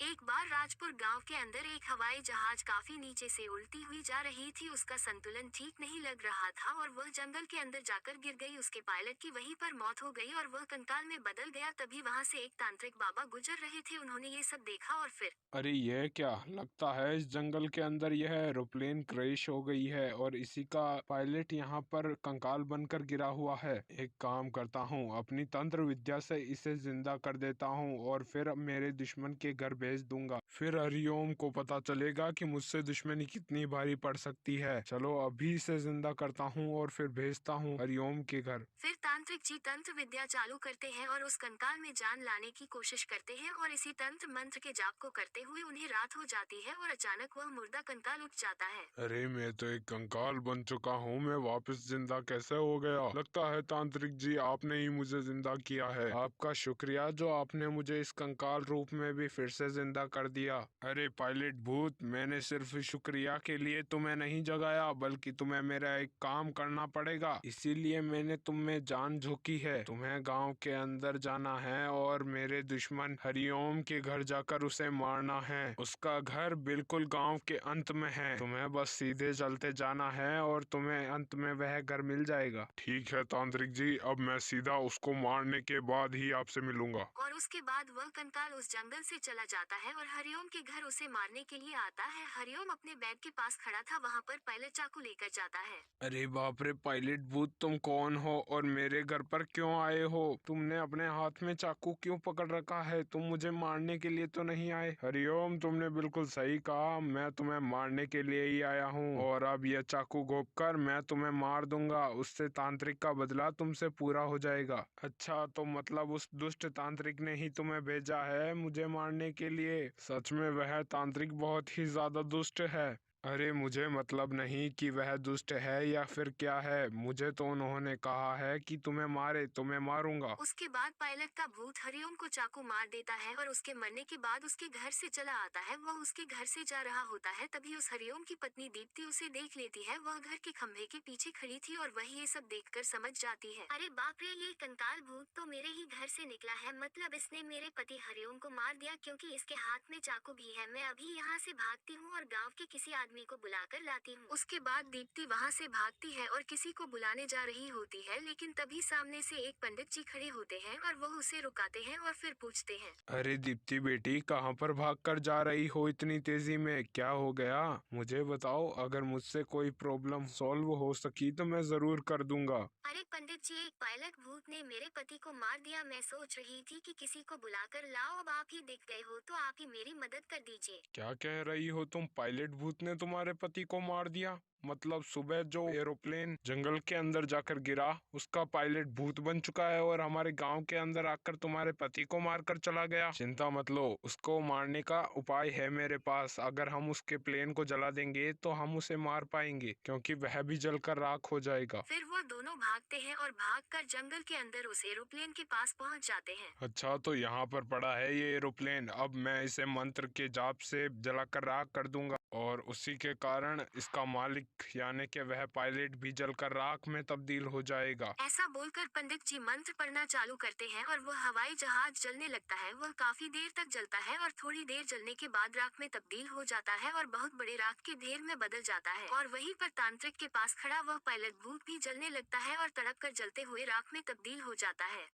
एक बार राजपुर गांव के अंदर एक हवाई जहाज काफी नीचे से उड़ती हुई जा रही थी। उसका संतुलन ठीक नहीं लग रहा था और वह जंगल के अंदर जाकर गिर गई। उसके पायलट की वहीं पर मौत हो गई और वह कंकाल में बदल गया। तभी वहां से एक तांत्रिक बाबा गुजर रहे थे। उन्होंने ये सब देखा और फिर अरे यह क्या लगता है, इस जंगल के अंदर यह एरोप्लेन क्रैश हो गई है और इसी का पायलट यहाँ पर कंकाल बनकर गिरा हुआ है। एक काम करता हूँ, अपनी तंत्र विद्या से इसे जिंदा कर देता हूँ और फिर मेरे दुश्मन के घर भेज दूंगा। फिर हरिओम को पता चलेगा कि मुझसे दुश्मनी कितनी भारी पड़ सकती है। चलो अभी इसे जिंदा करता हूँ और फिर भेजता हूँ हरिओम के घर। फिर तांत्रिक जी तंत्र विद्या चालू करते हैं और उस कंकाल में जान लाने की कोशिश करते हैं और इसी तंत्र मंत्र के जाप को करते हुए उन्हें रात हो जाती है और अचानक वह मुर्दा कंकाल उठ जाता है। अरे मैं तो एक कंकाल बन चुका हूँ, मैं वापस जिंदा कैसे हो गया? लगता है तांत्रिक जी आपने ही मुझे जिंदा किया है। आपका शुक्रिया जो आपने मुझे इस कंकाल रूप में भी फिर से जिंदा कर दिया। अरे पायलट भूत, मैंने सिर्फ शुक्रिया के लिए तुम्हें नहीं जगाया, बल्कि तुम्हें मेरा एक काम करना पड़ेगा, इसीलिए मैंने तुम में जान झोंकी है। तुम्हें गाँव के अंदर जाना है और मेरे दुश्मन हरिओम के घर जाकर उसे मारना है। उसका घर बिल्कुल गाँव के अंत में है। तुम्हें बस सीधे चलते जाना है और तुम्हें अंत में वह घर मिल जाएगा। ठीक है तांत्रिक जी, अब मैं सीधा उसको मारने के बाद ही आपसे मिलूंगा। और उसके बाद वह कंकाल उस जंगल से चला जाता है और हरिओम के घर उसे मारने के लिए आता है। हरिओम अपने बेड के पास खड़ा था, वहाँ पर पायलट चाकू लेकर जाता है। अरे बाप रे पायलट भूत, तुम कौन हो और मेरे घर पर क्यों आए हो? तुमने अपने हाथ में चाकू क्यों पकड़ रखा है? तुम मुझे मारने के लिए तो नहीं आए। हरिओम, तुमने बिल्कुल सही कहा, मैं तुम्हें मारने के लिए ही आया हूँ और अब यह चाकू घोंप कर मैं तुम्हें मार दूंगा। उससे तांत्रिक का बदला तुमसे पूरा हो जाएगा। अच्छा, तो मतलब उस दुष्ट तांत्रिक ने ही तुम्हें भेजा है मुझे मारने के लिए? सच में वह तांत्रिक बहुत ही ज्यादा दुष्ट है। अरे मुझे मतलब नहीं कि वह दुष्ट है या फिर क्या है, मुझे तो उन्होंने कहा है कि तुम्हें मारे तो मैं मारूंगा। उसके बाद पायलट का भूत हरिओम को चाकू मार देता है और उसके मरने के बाद उसके घर से चला आता है। वह उसके घर से जा रहा होता है, तभी उस हरिओम की पत्नी दीप्ति उसे देख लेती है। वह घर के खंभे के पीछे खड़ी थी और वह ये सब देखकर समझ जाती है। अरे बाप रे, ये कंकाल भूत तो मेरे ही घर से निकला है। मतलब इसने मेरे पति हरिओम को मार दिया, क्योंकि इसके हाथ में चाकू भी है। मैं अभी यहाँ से भागती हूँ और गाँव के किसी आदमी को बुलाकर लाती हूँ। उसके बाद दीप्ति वहाँ से भागती है और किसी को बुलाने जा रही होती है, लेकिन तभी सामने से एक पंडित जी खड़े होते हैं और वह उसे रुकाते हैं और फिर पूछते हैं। अरे दीप्ति बेटी, कहाँ पर भागकर जा रही हो इतनी तेजी में? क्या हो गया मुझे बताओ, अगर मुझसे कोई प्रॉब्लम सॉल्व हो सकी तो मैं जरूर कर दूंगा। अरे पंडित जी, एक पायलट भूत ने मेरे पति को मार दिया। मैं सोच रही थी कि किसी को बुलाकर लाओ। अब आप ही दिख गए हो तो आप ही मेरी मदद कर दीजिए। क्या कह रही हो तुम? पायलट भूत ने तुम्हारे पति को मार दिया? मतलब सुबह जो एरोप्लेन जंगल के अंदर जाकर गिरा उसका पायलट भूत बन चुका है और हमारे गांव के अंदर आकर तुम्हारे पति को मारकर चला गया? चिंता मत लो, उसको मारने का उपाय है मेरे पास। अगर हम उसके प्लेन को जला देंगे तो हम उसे मार पाएंगे, क्योंकि वह भी जलकर राख हो जाएगा। फिर वो दोनों भागते हैं और भागकर जंगल के अंदर उस एरोप्लेन के पास पहुंच जाते हैं। अच्छा, तो यहाँ पर पड़ा है ये एरोप्लेन। अब मैं इसे मंत्र के जाप से जलाकर राख कर दूंगा और उसी के कारण इसका मालिक यानी कि वह पायलट भी जलकर राख में तब्दील हो जाएगा। ऐसा बोलकर पंडित जी मंत्र पढ़ना चालू करते हैं और वह हवाई जहाज जलने लगता है। वह काफी देर तक जलता है और थोड़ी देर जलने के बाद राख में तब्दील हो जाता है और बहुत बड़े राख के ढेर में बदल जाता है। और वहीं पर तांत्रिक के पास खड़ा वह पायलट भूत भी जलने लगता है और तड़प कर जलते हुए राख में तब्दील हो जाता है।